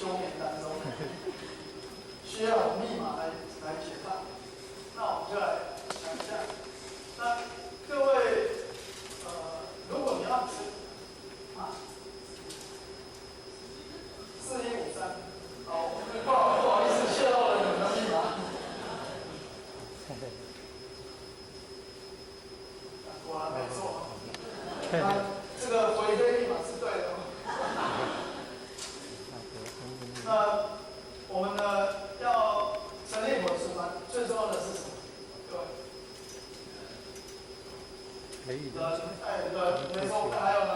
休眠当中，需要有密码来解放。那我们就来想一下，那各位，如果你要4153，好，不好意思泄露了你们的密码。果然没错，这个回归密码是对的。那我们呢要成立伙食团，最重要的是什么？各位，人，没错，还有呢？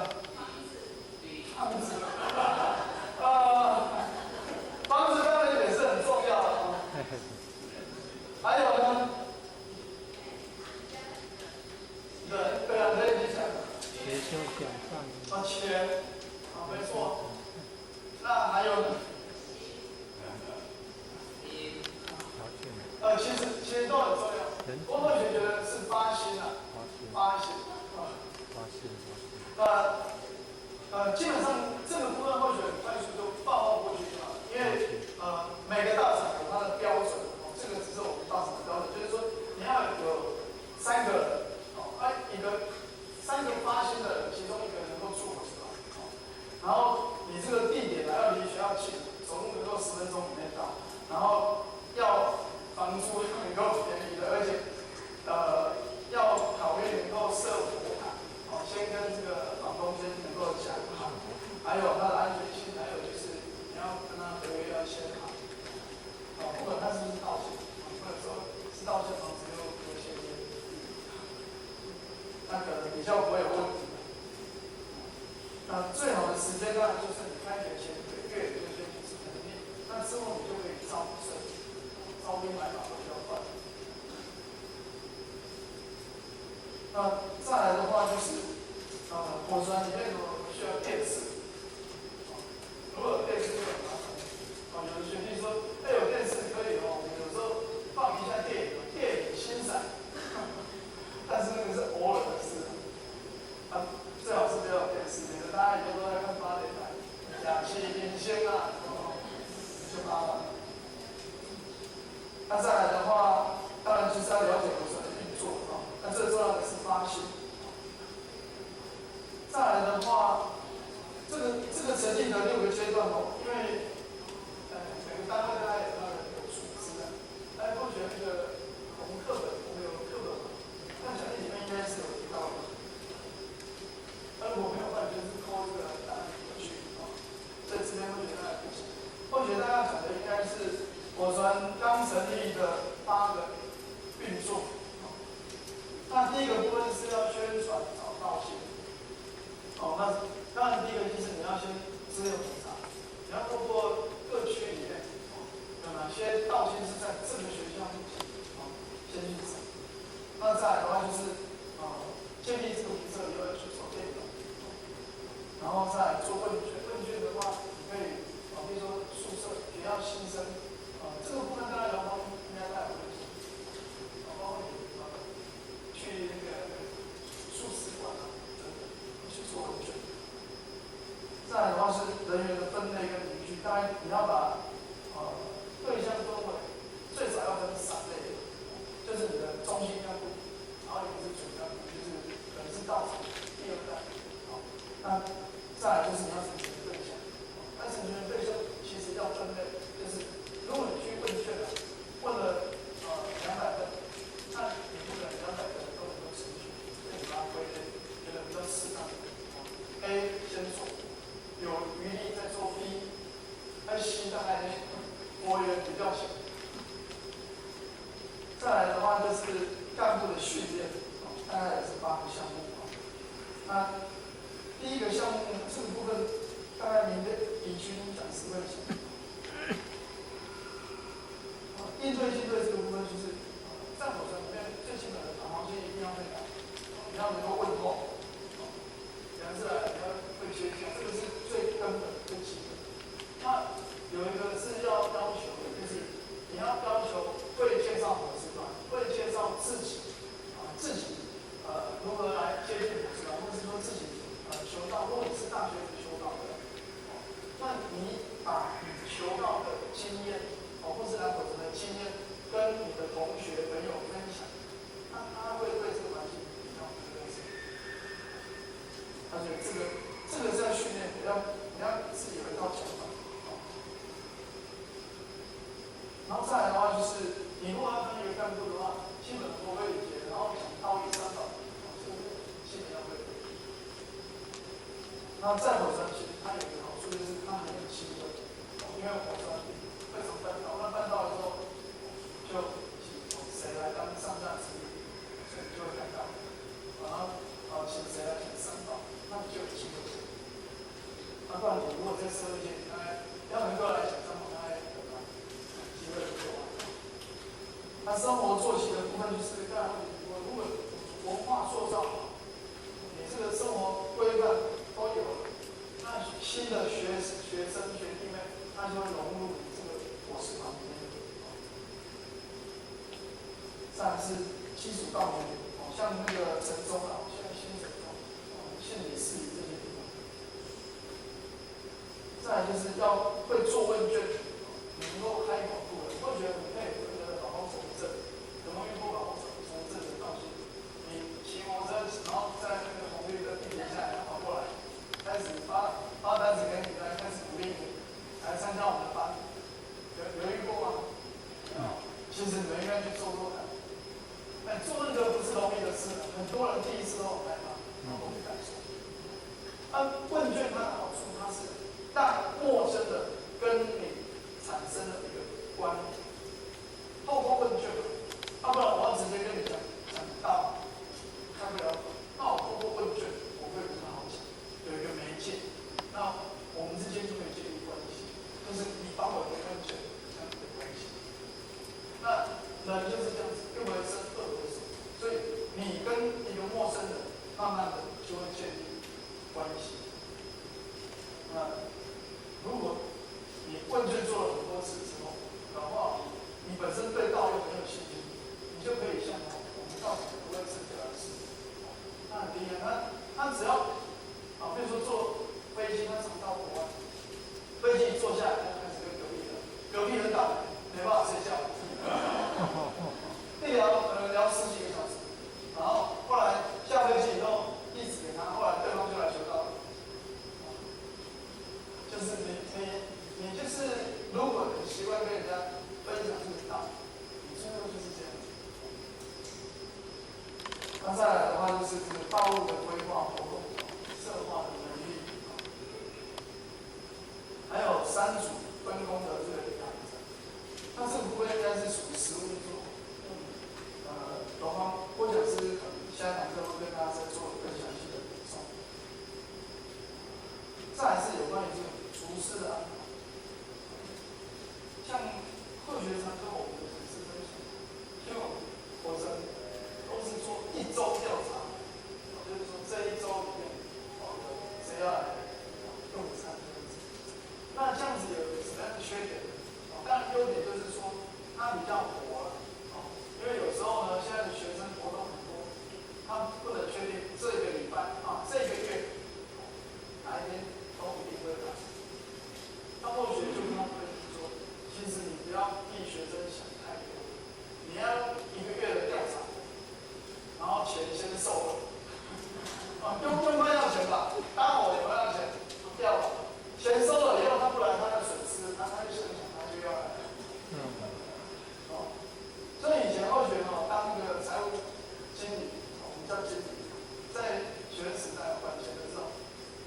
房子，房子当然也是很重要的。还有呢？对啊，可以去讲。学修讲上。钱，没错。那还有呢？其实都很重要。我会觉得是发心啊，发心。基本上这个部分或许很快速就报告过去就好了，因为每个道场有它的标准，这个只是我们道场的标准，就是说你要有3个人，3个发心的人，其中1个能够出伙食团，然后你这个地点要离学校近，走路能够10分钟以内到，然后要房租能够便宜的，而且要考虑能够设佛堂，先跟这个房东先能够讲好，还有它的安全性，还有就是你要跟他合约要签好，不管他是不是盗窃，或者说是盗窃房子又有签约，那可能比较不会有问题。那最好的时间当然就是你开学前1个月就先去成立，那之后你就可以招兵买马比较快。那再来的话就是，伙食团里面需要电视，如果有电视就很麻烦。有的学弟说，有电视可以我们有时候放一下电影欣赏，但是那个是偶尔的事。最好是不要有电视，免得大家以后都在看8点档、假期领先啊，就麻烦。那再来的话，当然就是要了解伙食团的运作那最重要的是发心。再来的话，这个成立的6个阶段因为每个单位大概有它的组织或许那个我们有课本看讲义里面应该是有提到的。如果没有办法，就是扣这个答案回去所以这边会觉得不行。或许大家讲的应该是伙食团刚成立的8个运作。那第一个部分是要宣传找道心。那当然第一个就是你要先资料检查，你要透过各区里面有哪些道心是在这个学校里先去找。那再来的话就是建立这个名册以后去走电脑，然后再来做问卷。问卷的话，你可以比如说宿舍、学校新生这个部分大概劳方应该带有问题，包括你去那个素食馆等等去做问卷。再来的话是人员的分类跟凝聚，当然你要把对象分为最少要分3类，就是你的中心干部，然后一个是主干部，就是可能是道场第2代。那再来就是你要成全对象，那成全对象其实要分类，就是如果你去问卷问了200分，那你不可能200个人都能够成全，所以你把它归类，觉得比较适当的A 先做，有余力再做 B， C 大概活跃比较小。再来的话就是干部的训练，大概也是8个项目。那第一个项目这个部分，大概您的以军讲师会讲。应对进退这个部分就是在伙食里面最基本的导航线一定要会打，你要能够问候，然后再来你要会接洽，这个是最根本最基本。那有一个是要求的，就是你要要求会介绍伙食团，会介绍自己如何来接近伙食团，或者是说自己修道，如果你是大学修道的，那你把你求经验，或是来火神的经验，跟你的同学朋友分享，他会对这个环境比较认识。而且这个是要训练，你要自己有一套讲法。然后再来的话就是，你如果要当一个干部的话，基本都会理解，然后讲道义三宝，这个基本上会。那在火山其实它有一个好处就是它很有气氛，因为火山非常办道，那办道之后就谁来当上战之力，所以你就会看到，然后请谁来讲三宝，那你就有机会。那不然你如果在社会界，大概要能够来讲三宝，大概机会不多。那生活作息的部分就是，当然我如果文化塑造好，你这个生活规范都有了，那新的学生学弟妹，他就会融入你这个伙食旁边。再来是基础道理，像那个城中啊，现在新城中，县里市里这些地方。再来就是要会做问卷，能够开广度的，我觉得你可以有那个导航手册，有没有遇过导航手册的东西？你骑摩托车，然后在那个红绿灯地铁下来跑过来，开始发单子给你，来开始鼓励你来参加我们的班，有遇过吗？其实你们应该去做做看。做那个不是容易的事，很多人第一次都很害怕，然后不敢说。问卷它的好处，它是让陌生的跟你产生了一个关联。透过问卷，不然我要直接跟你讲到，开不了口。那我透过问卷，我会比较好讲，有一个媒介，那我们之间就可以建立关系，就是你帮我一个问卷，这样的关系。那人就是这样子，又为生恶为首，所以你跟一个陌生人，慢慢的就会建立关系。那如果你问卷做了很多次之后，搞不好你本身对道又很有信心，你就可以像我们道场不认识这样子，那很厉害。他只要比如说坐飞机，他常到国外，飞机一坐下来，他开始跟隔壁人打，没办法睡觉。聊10几个小时，然后后来下飞机以后，地址给他，后来对方就来求道了。就是你就是，如果你习惯跟人家分享这个道，你最后就是这样子。那再来的话就是这个道路的规划活动、策划的能力，还有3组分工的这个养成。那这个部分应该是属于实务做。龙方郭讲师下一堂课会跟大家再做更详细的补充。再来是有关于这个厨师的安排，像会学常跟我们的同事分享，因为我们都是做1周调查，就是说这1周里面，谁要来用餐这样子。那这样子有什么样的缺点？当然优点就是说它比较活了。因为有时候呢，现在的学生活动很多，他不能确定这个礼拜这个月哪一天都一定会来。那或许就跟他们说，其实你不要替学生想太多，你要1个月的调查，然后钱先收了，用饭要钱吧，搭伙也要钱，不要了，钱收了以后他不来，他的损失，他就想他就要来。所以以前后学当那个财务经理，我们叫经理，在学生时代管钱的时候，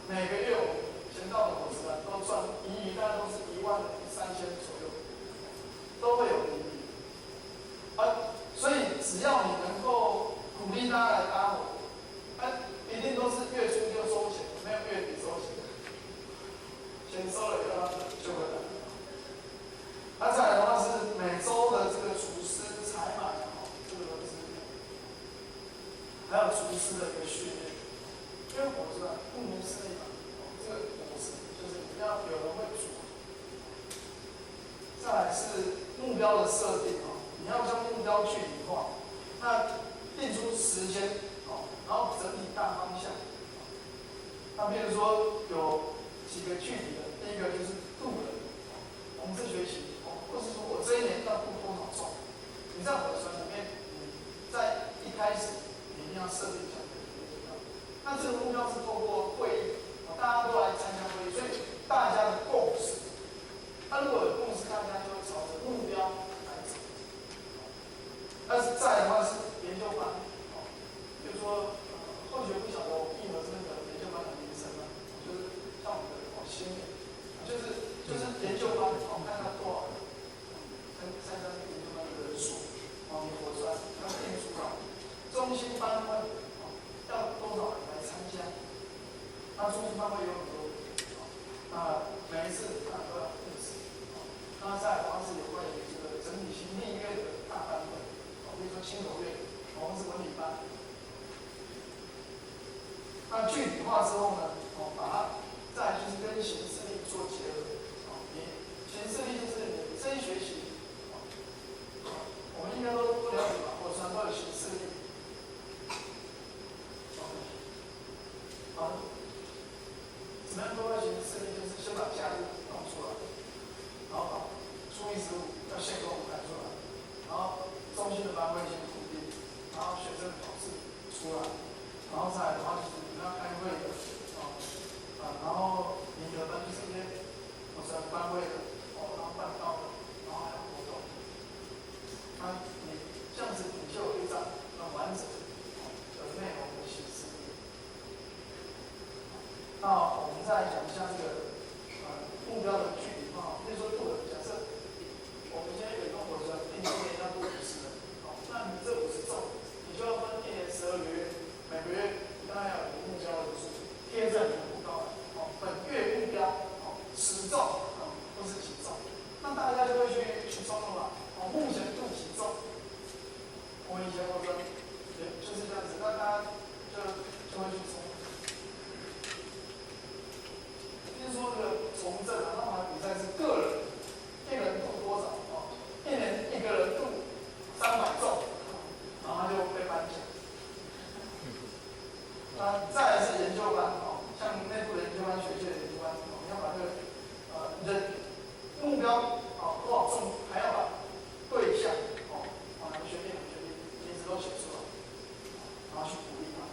每个月我们钱到的伙食都赚盈余，大概都是13000左右，都会有盈余。所以只要你能够鼓励大家来搭伙，一定都是月初就收钱，没有月底收钱，钱收了以后就会来。再来的话是每周的这个厨师采买这个是，还有厨师的一个训练，因为我知道顾名思义这个伙食就是你要有人会煮。再来是目标的设定你要将目标具体化，那定出时间然后整体大方向。那比如说有几个具体的，第一个就是渡人，我们这学期那如果有共识，大家就会朝着目标来走。但是再来的话是研究班，比如说后学不晓得我们义和这边的研究班的名称嘛，就是像我们的新研，就是研究班，看它多少人，参加这个研究班的人数，你活出来，要定出来。中心班会要多少人来参加？那中心班会有很多，每一次都要定时。那再来的话是有关于这个整体性蜜月的大班会，比如说青头月，我们是文理班。那具体化之后呢，把它再来就是跟行事历做结合。行事历就是你这一学期，我们应该都了解吧？我传都有行事历。怎么样都要行事历？就是先把假日弄出来，然后把初一十五要先给我们排出来，然后中心的班会先固定，然后学生考试出来，然后再来的话就是你们要开会的，然后你的班就是一些班会的，然后办到的，然后还有活动，那你这样子你就有一张很完整的内容的形式。那我们再来讲一下这个目标的具体化，比如说度人，假设我们今天有一个火车，你今年要度50人，那你这50众，你就要分1年12个月，每个月大概要有一个目标的数贴在你的目标栏，本月目标10众，或是几众，那大家就会去冲了嘛，目前度几众，我们以前火车就是这样子，那大家就会去冲。就是说这个从政那我们比赛是个人，一人度多少一年一个人度300众，然后他就被颁奖。再来是研究班像内部的研究班、学界的研究班，你要把这个你的目标多少众，还要把对象学弟名字都写出来，然后去鼓励他。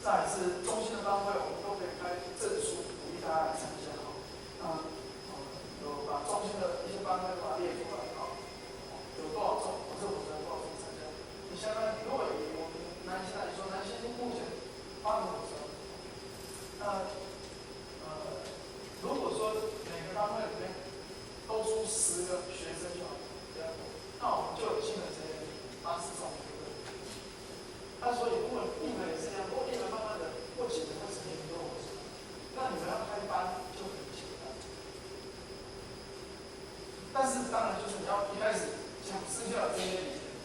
再来是中心的班会，我们都可以开证书，鼓励大家来参加有把中心的一些班会把它列出来有多少众，这我们多少众参加。你相当于如果以我们南新来说，南新目前8个火车，如果说每个班会里面都出10个学生就好，那我们就有新的这些80众。那所以，如果你们也是这样，如果你们慢慢的过几年会成立很多火车，那你们要开班就很简单。但是当然就是你要一开始讲剩下的这些理念，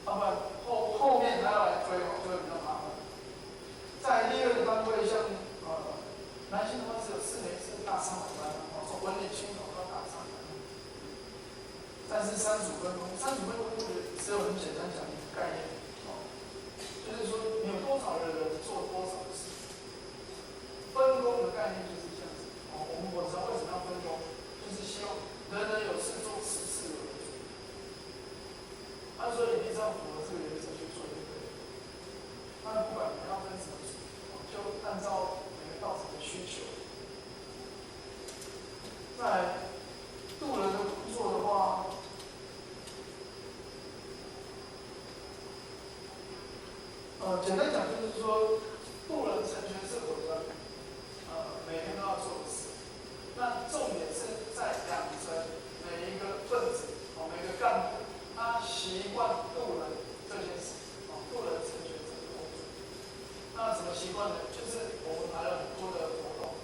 不然后面还要来推就会比较麻烦。在第2个班会，像南新的话是有4年是大300班，从文理青总到大300班，但是35分工只有很简单讲一个概念。就是说，你有多少的人做多少事，分工的概念就是这样子。我们火车为什么要分工？就是希望人人有事做，事事有人做。所以你只要符合这个原则去做就可以了。那不管你要分什么组，就按照每个道场的需求。再来，渡人的工作的话。简单讲就是说，渡人成全是火车，每天都要做的事。那重点是在养成每一个分子，每个干部，他习惯渡人这件事，渡人成全这个工作。那怎么习惯呢？就是我们排了很多的活动，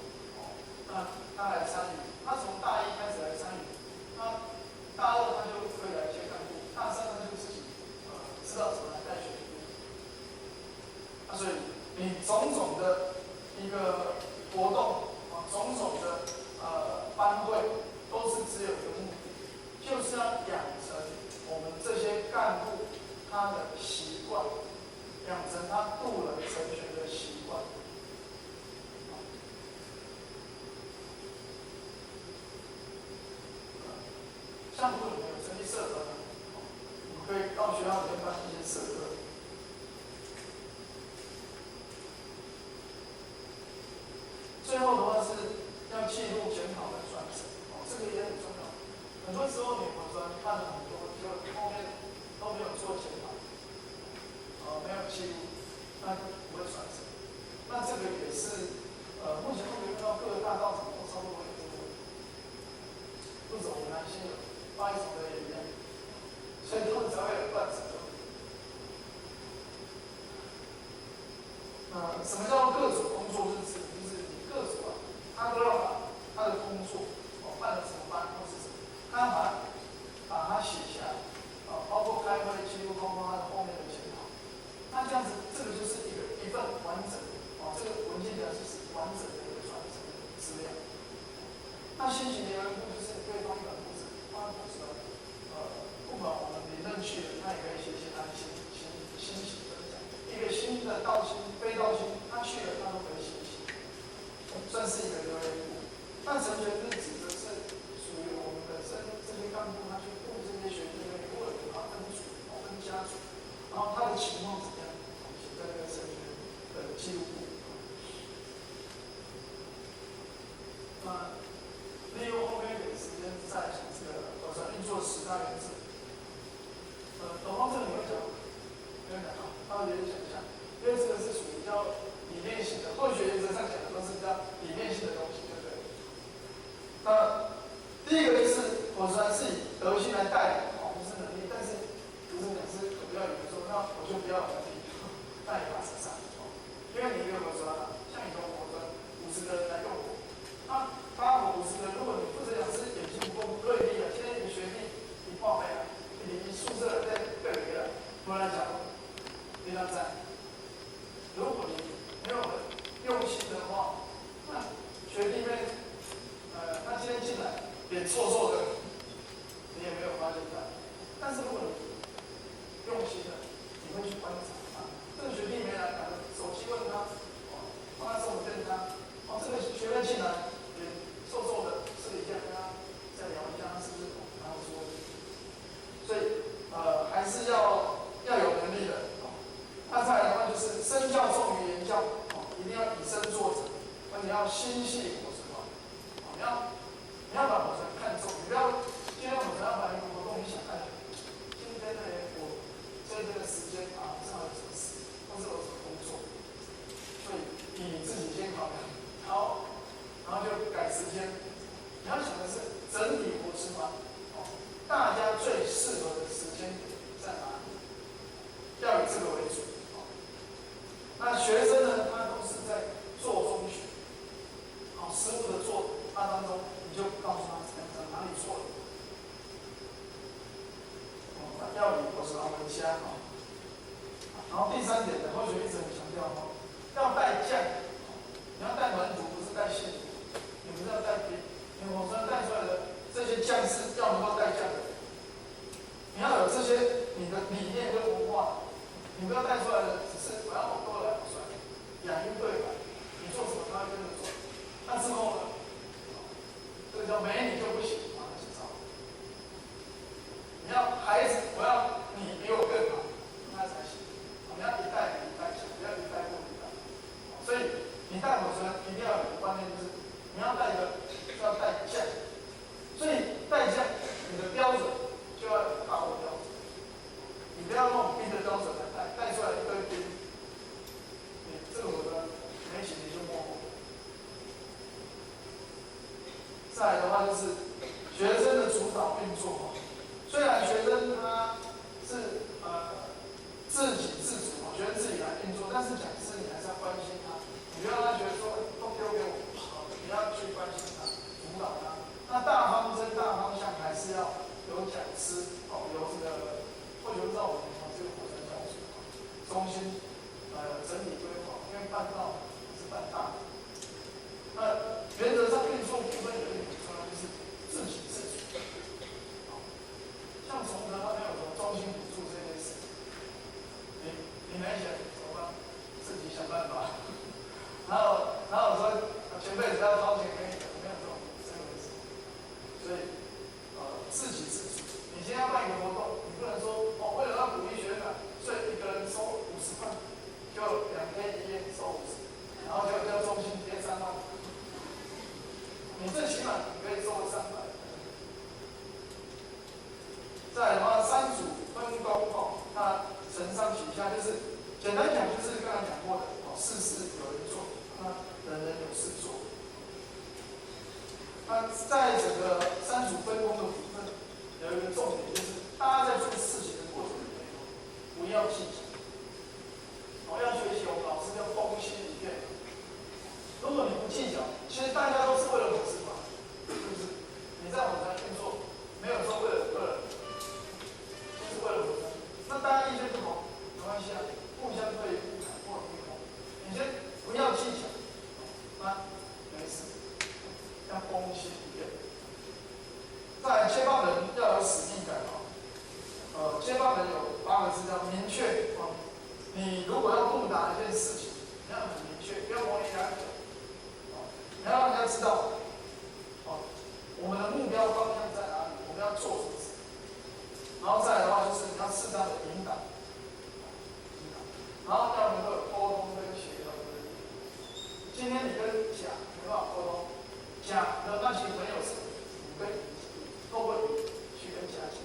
那他来参与，他从大1开始来参与，那大2他就可以来接干部，大3他就自己知道怎么来带学弟。所以你种种的一个活动种种的班会，都是只有一个目的，就是要养成我们这些干部他的习惯，养成他渡人成全的习惯。像如果你们有成立社团，你可以到学校里面办一些社课。最后的话是要记录那新型的留言簿就是可以放一本簿子，放在簿子的不管我们连任去了，他也可以写他的新型分享。一个新的道新、非道新，他去了他都可以写，算是一个留言簿。那成全日指的是属于我们本身这些干部，他去布这些学弟妹，或者把分组、分家组，然后他的情况怎么样，写在这个成全的记录簿。利用后面一点时间再讲这个核酸运作10大原则。董方正你会讲，没有讲到，他也讲一下，因为这个是属于比较理念性的，后学原则上讲的都是比较理念性的东西，对不对？第一个就是火酸是以德性来带领，不是能力，但是不是讲是不要有人说，那我就不要能力，那也把持上，因为你一个火酸像你跟火酸50个人来用火，那8火50个人，如果你负责讲是眼睛不够锐利的，现在一个学弟一报备了，你宿舍在对别人，突然讲，跟他在，如果你没有很用心的话，那学弟妹，他今天进来脸臭臭的，你也没有发现他，但是如果你用心的，你会去观察他，这个学弟没来，打个手机问他，帮他送便当，这个学妹进来脸臭臭的，私底下跟他再聊一下，他是不是然后说，所以还是要有能力的。那再来的话就是身教重于言教，一定要以身作则，而且要心系火神化，你要把火神看重，你不要今天火神要把一个活动，你想看，今天呢我在这个时间上有什么事，或是有什么工作，所以你自己先考量，好，然后就改时间。你要想的是整体火神化，大家最适合的时间点在哪里？要以这个为主。那学生呢，他都是在做中学，实务的做当中，你就告诉他哪里错了。要以火神为家。然后第3点呢，后学一直很强调要带将，你要带门徒，不是带信徒，你不是要带兵，你火神带出来的这些将士要能够带将的。你要有这些你的理念跟文化，你不要带出来的只是我要多来算，两应对反，你做什么他会跟着做。那之后呢，这个叫没你就不行，那是糟。你要孩子，我要你比我更好，那才行。你要一代比一代强，不要一代过一代。所以你带火神一定要有个观念，就是你要带的要带将，所以带将你的标准就要有把握标准，你不要用兵的标准来带出来一堆兵，你这个我的没起你就摸摸。再来的话就是学生的主导运作，虽然学生他是自给自足，学生自己来运作，但是讲师你还是要关心他，你不要让他觉得说都丢给我，你要去关心他，辅导他。那大方针、大方向还是要有讲师，有这个会有让我们这个火神教学中心整体规划，因为办道是办大的。那原则上运作部分有一点重要，就是自给自足。像崇德那边有什么中心补助这件事，你没钱怎么办？自己想办法。然后我说前辈子要掏钱给你，没有这回事。所以自给自足。你今天要办一个活动，你不能说为了要鼓励学长，所以一个人收50块，就2天1夜收50，然后就叫中心贴3万。你最起码你可以收300。再来的话，3组分工那承上启下，就是简单讲就是刚才讲过的事事有人做，那人人有事做。那在整个3组分工的部分，有一个重点就是，大家在做事情的过程里面，不要计较。要学习我们老师叫公心一片。如果你不计较，其实大家都是为了伙食嘛，就是你在伙食运作，没有说为了个人，就是为了伙食。那大家意见不同，没关系啊，互相可以互砍或者互通。你先不要计较，那没事，要公心一片。你如果要布达一件事情，你要很明确，不要模棱两可。你要让人家知道，我们的目标方向在哪里，我们要做什么事。然后再来的话，就是你要适当的引导，然后要能够有沟通跟协调的能力。今天你跟甲没办法沟通，甲的那群朋友是5个乙，透过乙去跟甲讲。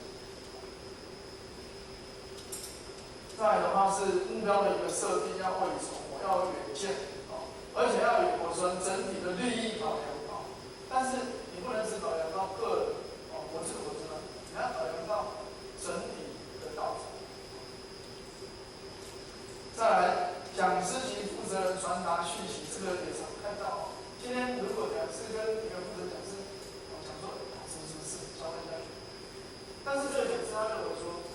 再来的话是目标的一个设定要未雨绸缪，要有远见，而且要以我说整体的利益考量，但是你不能只考量到个人，我知道，你要考量到整体的道场。再来，讲师及负责人传达讯息，这个也常看到。今天如果讲师跟一个负责讲师讲说是交代下去，但是这个讲师他认为说，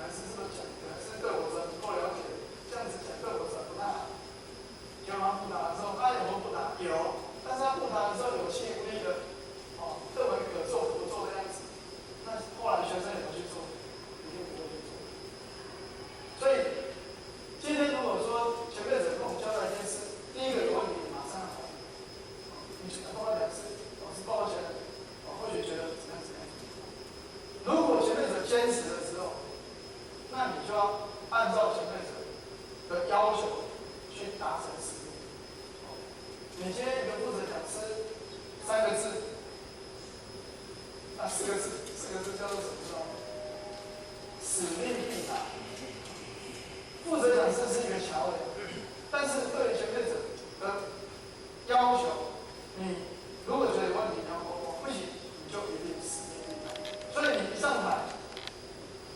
讲师这么讲，讲师对我不够了解，这样子讲对我不太好。结果他布达的时候，他有没有布达？有，但是他布达的时候有气无力的，认为可做不做的样子。那后来学生有没有去做？一定不会去做。所以今天如果说前辈者跟我们交代一件事，第一个有问题，马上好。你去跟他讲是老师抱歉，或许觉得怎么样。如果前辈者坚持的时候，那你就要按照前辈者的要求去达成使命。你今天一个负责讲师3个字，那4个字叫做什么？使命必达。负责讲师是一个桥梁，但是对于前辈者的要求，你如果觉得有问题，你要沟通，不行，你就一定使命必达。所以你一上台，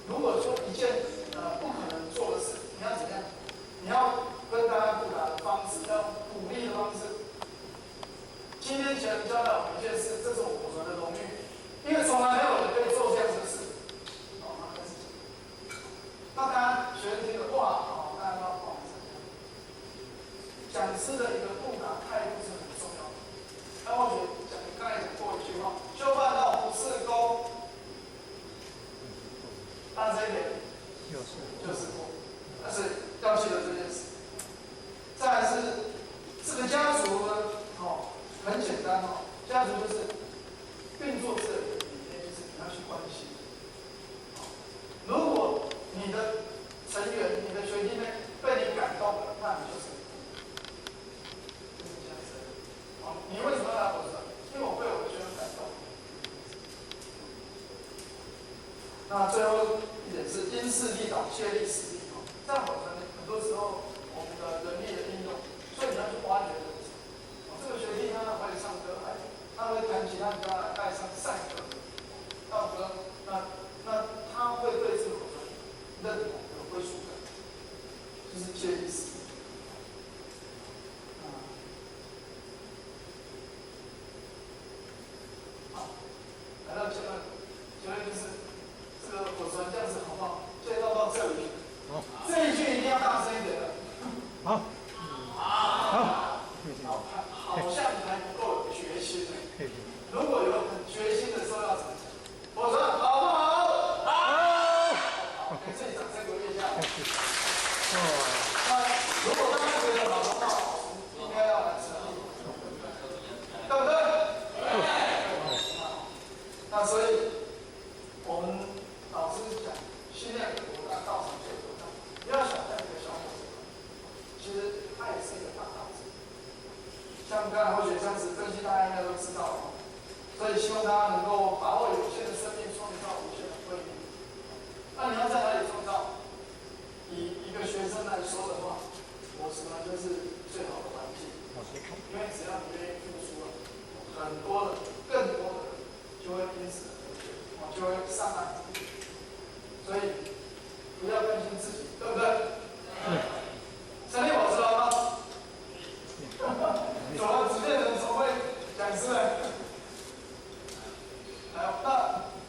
如果说一件不可能做的事，你要怎样？你要跟大家布达的方式，要鼓励的方式。今天前人教导我们一件事，这是我们的荣誉，因为从来没有人可以做这样子的事。那大家学生听了，哇，大家都要帮我们参加。讲师的一个布达态度是很重要的。那或许刚才讲过一句话：修办道不是功，但这一点就是功，但是要记得这件事。再来是这个家族呢，很简单家族就是运作这里面就是你要去关心。如果你的成员、你的学弟妹被你感动了，那你就是这样子。你为什么要来我这？因为我被我的学生感动。那最后一点是因势利导，借力使力。在我这里，很多时候我们的人力的应用，所以你要去挖掘人才。这个学弟他会唱歌，他会弹吉他，你就要来带上善歌、道歌，那他会对这个认同、有归属感，就是借力使力。好，来到结论就是这个火船这样子好不好？介绍到这里，这一句一定要大声一点的。好，好像还不够有决心。如果有很决心的时候要怎么讲？火船好不好？好，给自己掌声鼓励一下。那如果大家觉得好的话，应该要来成立，对不对？那所以我们老师讲训练国大道场最重要，不要小看一个小伙子，其实他也是一个大道场。像刚才或许这样子分析，大家应该都知道了。所以希望大家能够把握有限的生命，创造无限的辉煌。那你要在哪里创造？以一个学生来说的话，我什么就是最好的环境。因为只要你愿意付出了，很多的、更多的人就会因此就会上来。所以不要担心自己，对不对？成立我知道吗？走了直接人从会讲师了。那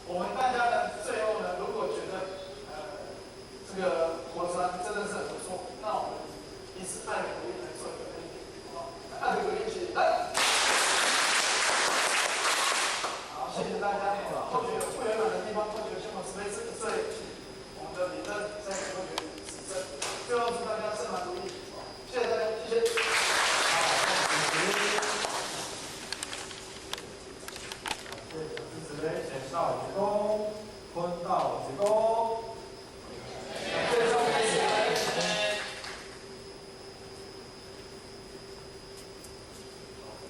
我们大家呢，最后呢，如果觉得这个火船真的是很不错，那我们彼此爱的鼓励来做一个肯定，好不好？爱的鼓励起来。好，谢谢大家。或许有不圆满的地方，或许像我这边我们的理论在同学。到鞠躬，坤到鞠躬。最终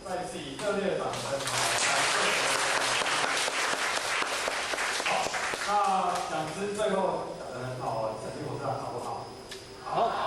再次以热烈的掌声，好，那讲师最后讲得很好，成绩我知道好不好？好。